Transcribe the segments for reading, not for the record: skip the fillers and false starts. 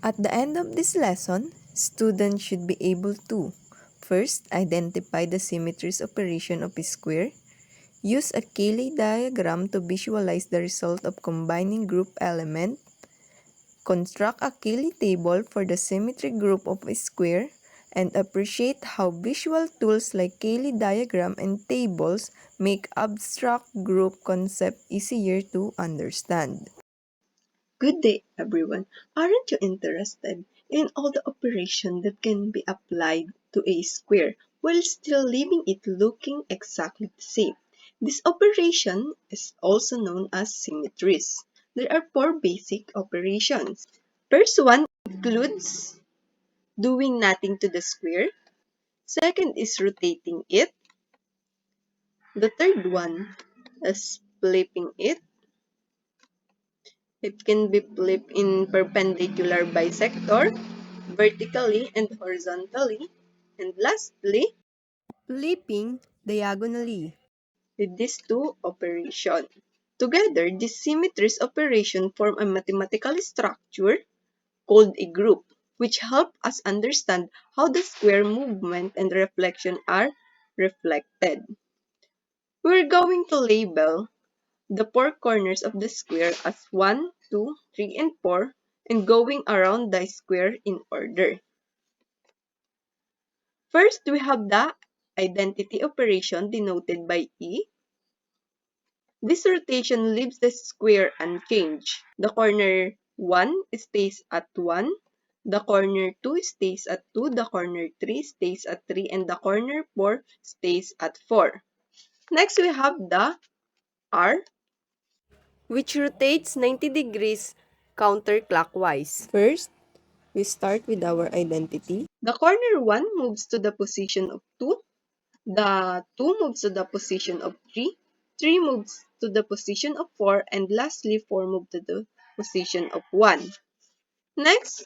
At the end of this lesson, students should be able to first, identify the symmetries operation of a square. Use a Cayley diagram to visualize the result of combining group elements. Construct a Cayley table for the symmetry group of a square, and appreciate how visual tools like Cayley diagram and tables make abstract group concept easier to understand. Good day, everyone. Aren't you interested in all the operation that can be applied to a square while still leaving it looking exactly the same? This operation is also known as symmetries. There are four basic operations. First one includes doing nothing to the square. Second is rotating it. The third one is flipping it. It can be flipped in perpendicular bisector, vertically and horizontally, and lastly, Flipping diagonally. with these two operations. Together, these symmetries operation form a mathematical structure called a group, which help us understand how the square movement and reflection are reflected. We're going to label the four corners of the square as 1, 2, 3, and 4, and going around the square in order. First, we have the identity operation denoted by E. This rotation leaves the square unchanged. The corner 1 stays at 1, the corner 2 stays at 2, the corner 3 stays at 3, and the corner 4 stays at 4. Next, we have the R, which rotates 90 degrees counterclockwise. First, we start with our identity. the corner 1 moves to the position of 2, the 2 moves to the position of 3, 3 moves to the position of 4, and lastly 4 moves to the position of 1. Next,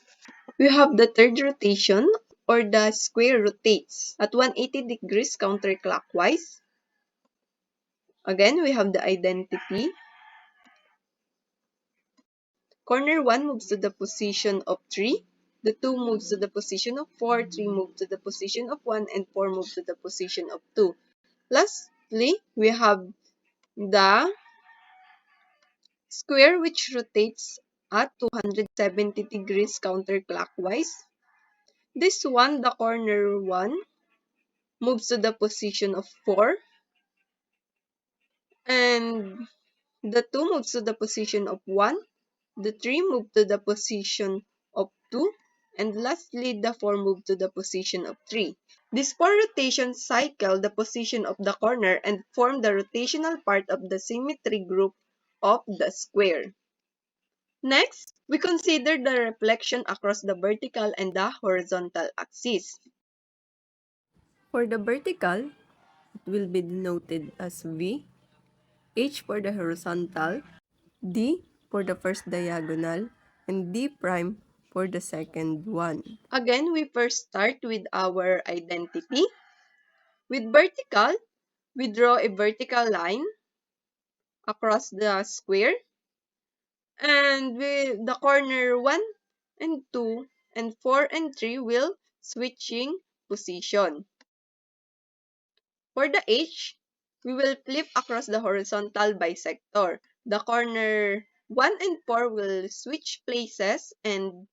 we have the third rotation, or the square rotates at 180 degrees counterclockwise. Again, we have the identity. Corner 1 moves to the position of 3, the 2 moves to the position of 4, 3 moves to the position of 1, and 4 moves to the position of 2. Lastly, we have the square which rotates at 270 degrees counterclockwise. This one, the corner 1, moves to the position of 4, and the 2 moves to the position of 1, the 3 moves to the position of 2, and lastly, the 4 moves to the position of 3. These 4 rotations cycle the position of the corner and form the rotational part of the symmetry group of the square. Next, we consider the reflection across the vertical and the horizontal axis. For the vertical, it will be denoted as V, H for the horizontal, D for the first diagonal, and D prime for the second one. Again, we first start with our identity. With vertical, we draw a vertical line across the square, and with the corner 1 and 2 and 4 and 3 will switching position. For the H, we will flip across the horizontal bisector. The corner 1 and 4 will switch places, and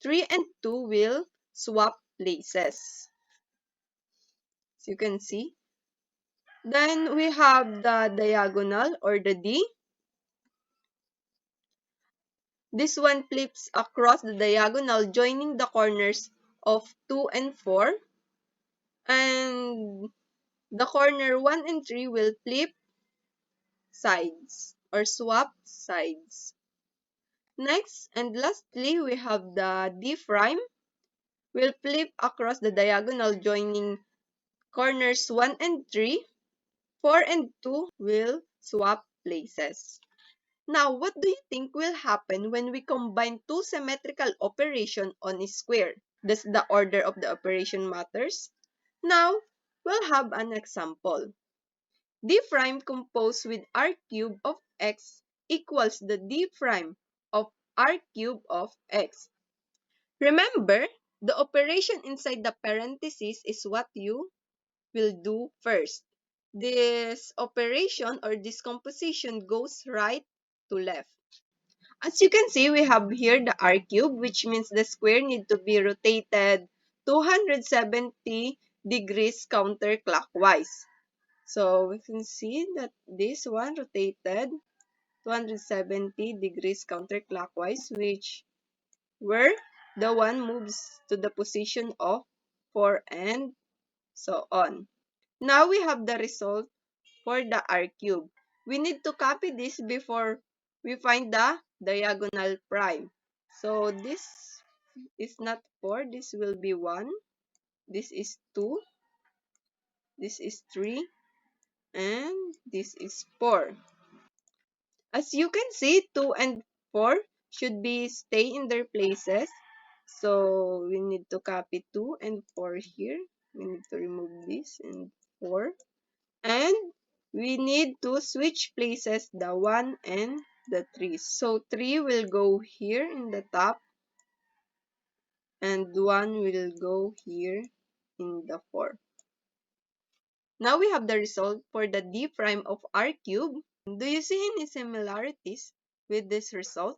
3 and 2 will swap places. As you can see. Then we have the diagonal, or the D. This one flips across the diagonal, joining the corners of 2 and 4. And the corner 1 and 3 will flip sides or swap sides. Next and lastly, we have the D prime. Will flip across the diagonal, joining corners 1 and 3. 4 and 2 will swap places. Now, what do you think will happen when we combine two symmetrical operations on a square? Does the order of the operation matters? Now, we'll have an example. D prime composed with r cube of x equals the D prime of r cube of x. Remember, the operation inside the parentheses is what you will do first. This operation or this composition goes right to left. As you can see, we have here the r cube, which means the square need to be rotated 270 degrees counterclockwise. So we can see that this one rotated 270 degrees counterclockwise, which where the one moves to the position of 4 and so on. Now we have the result for the r cube. We need to copy this before we find the diagonal prime. So this is not 4, this will be 1, this is 2, this is 3, and this is 4. As you can see, 2 and 4 should be stay in their places. So we need to copy 2 and 4 here. We need to remove this and 4. And we need to switch places the 1 and the 3. So 3 will go here in the top and 1 will go here in the 4. Now we have the result for the d prime of r cube. Do you see any similarities with this result?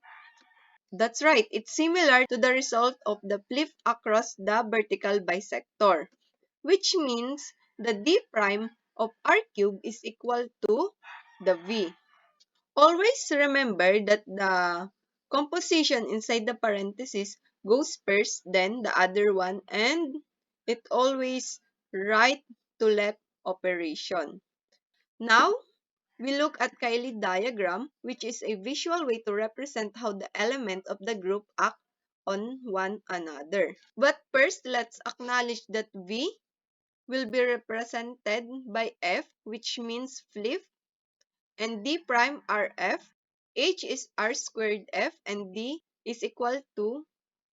That's right, it's similar to the result of the flip across the vertical bisector, which means the d prime of r cube is equal to the v. Always remember that the composition inside the parenthesis goes first, then the other one, and it always right to left operation. Now, we look at Cayley diagram, which is a visual way to represent how the elements of the group act on one another. But first, let's acknowledge that V will be represented by F, which means flip, and D prime RF. H is R squared F, and D is equal to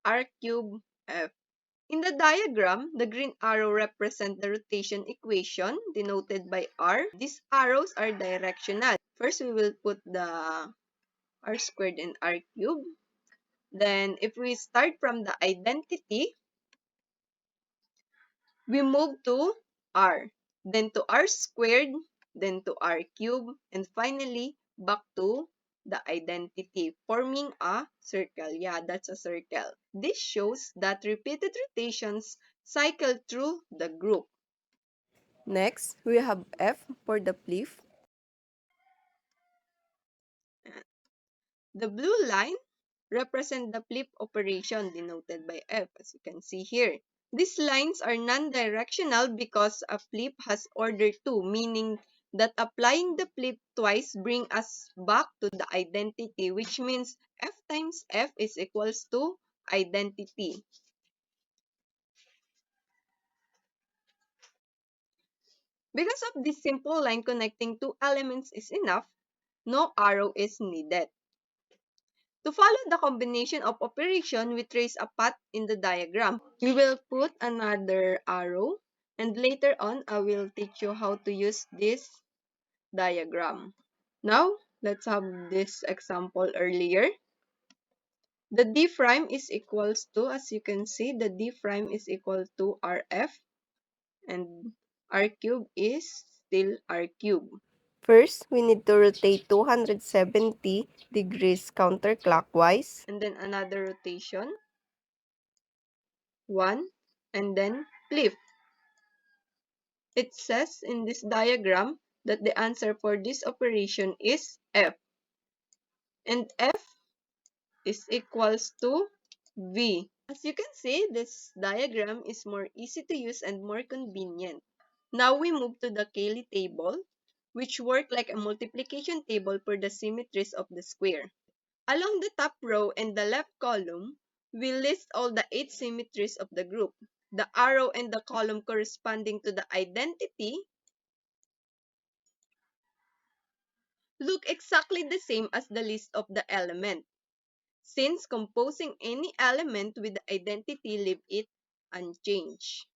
R cube F. In the diagram, the green arrow represents the rotation equation denoted by R. These arrows are directional. First, we will put the R squared and R cubed. Then, if we start from the identity, we move to R, then to R squared, then to R cubed, and finally back to the identity, forming a circle. Yeah, that's a circle. This shows that repeated rotations cycle through the group. Next, we have F for the flip. The blue line represent the flip operation denoted by F, as you can see here. These lines are non-directional because a flip has order 2, meaning that applying the flip twice brings us back to the identity, which means F times F is equals to identity. Because of this simple line connecting two elements is enough, no arrow is needed. To follow the combination of operation, we trace a path in the diagram. We will put another arrow, and later on, I will teach you how to use this diagram. Now, let's have this example earlier. The d prime is equals to, as you can see, the d prime is equal to rf, and r cube is still r cube. First, we need to rotate 270 degrees counterclockwise. And then another rotation, 1, and then flip. It says in this diagram that the answer for this operation is F. And F is equals to V. As you can see, this diagram is more easy to use and more convenient. Now we move to the Cayley table, which work like a multiplication table for the symmetries of the square. Along the top row and the left column, we list all the 8 symmetries of the group. The arrow and the column corresponding to the identity look exactly the same as the list of the element, since composing any element with the identity leave it unchanged.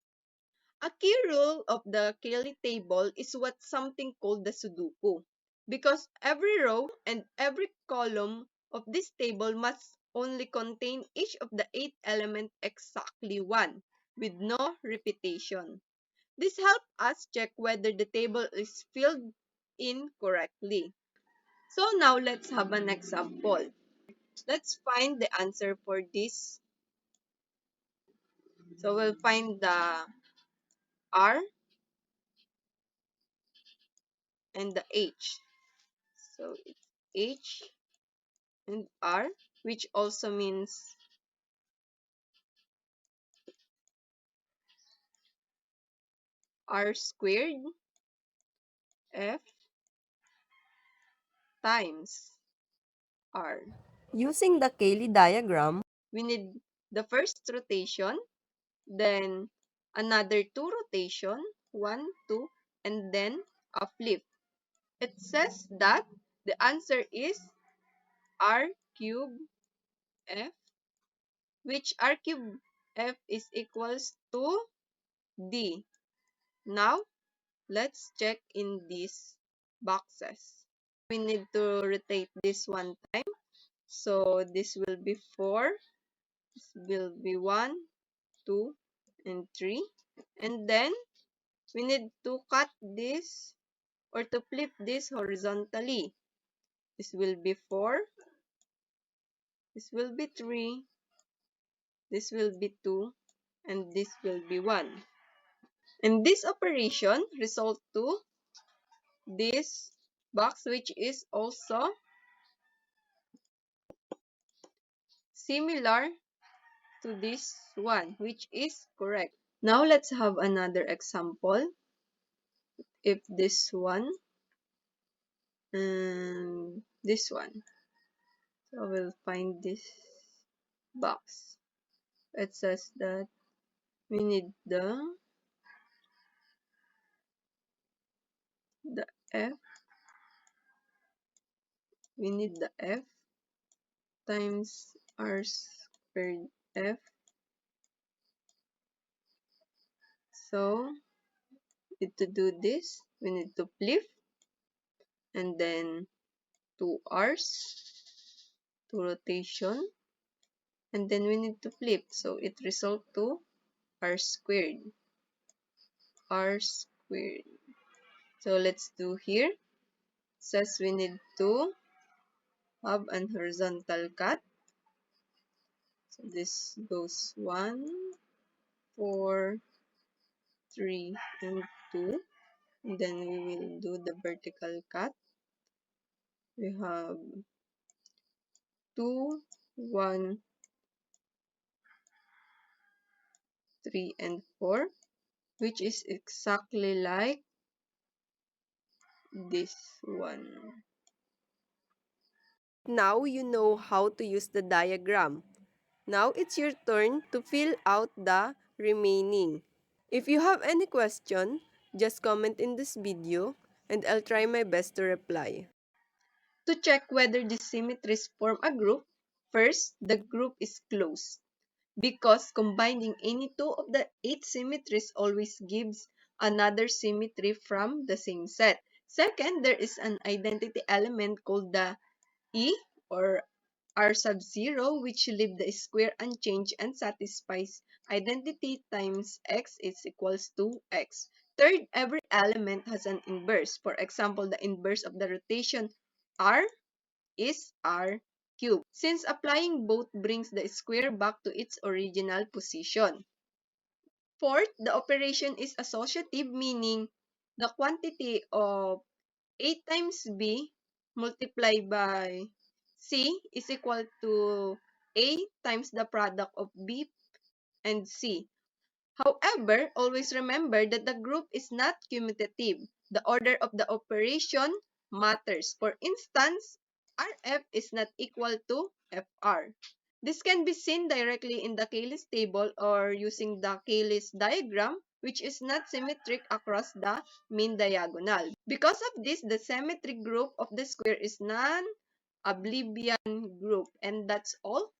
A key rule of the Cayley table is what something called the Sudoku, because every row and every column of this table must only contain each of the 8 elements exactly one, with no repetition. This helps us check whether the table is filled in correctly. So now let's have an example. Let's find the answer for this. So we'll find the R and the H. So it's H and R, which also means R squared F times R. Using the Cayley diagram, We need the first rotation, then another 2 rotation, 1, 2, and then a flip. It says that the answer is R cubed F, which R cubed F is equals to D. Now, let's check in these boxes. We need to rotate this one time. So this will be 4, this will be 1, 2, and 3. And then we need to cut this or to flip this horizontally. This will be 4, this will be 3, this will be 2, and this will be 1. And this operation result to this box, which is also similar to this one, which is correct. Now let's have another example. If this one and this one. So we'll find this box. It says that we need the F. We need the F times R squared F. So to do this, we need to flip and then 2 R's, 2 rotation, and then we need to flip. So it result to R squared. R squared. So let's do here. It says we need to have an horizontal cut. So this goes 1, 4, 3, and 2. And then we will do the vertical cut. We have 2, 1, 3, and 4, which is exactly like this one. now you know how to use the diagram. Now it's your turn to fill out the remaining. If you have any question, just comment in this video and I'll try my best to reply. To check whether the symmetries form a group, first, the group is closed, because combining any two of the 8 symmetries always gives another symmetry from the same set. Second, there is an identity element called the E or R sub 0, which leave the square unchanged and satisfies identity times x is equals to x. Third, every element has an inverse. For example, the inverse of the rotation R is R cubed, since applying both brings the square back to its original position. Fourth, the operation is associative, meaning the quantity of A times B multiplied by C is equal to A times the product of B and C. However, always remember that the group is not commutative. The order of the operation matters. For instance, RF is not equal to FR. This can be seen directly in the Cayley's table or using the Cayley's diagram, which is not symmetric across the mean diagonal. Because of this, the symmetric group of the square is non-abelian group. And that's all.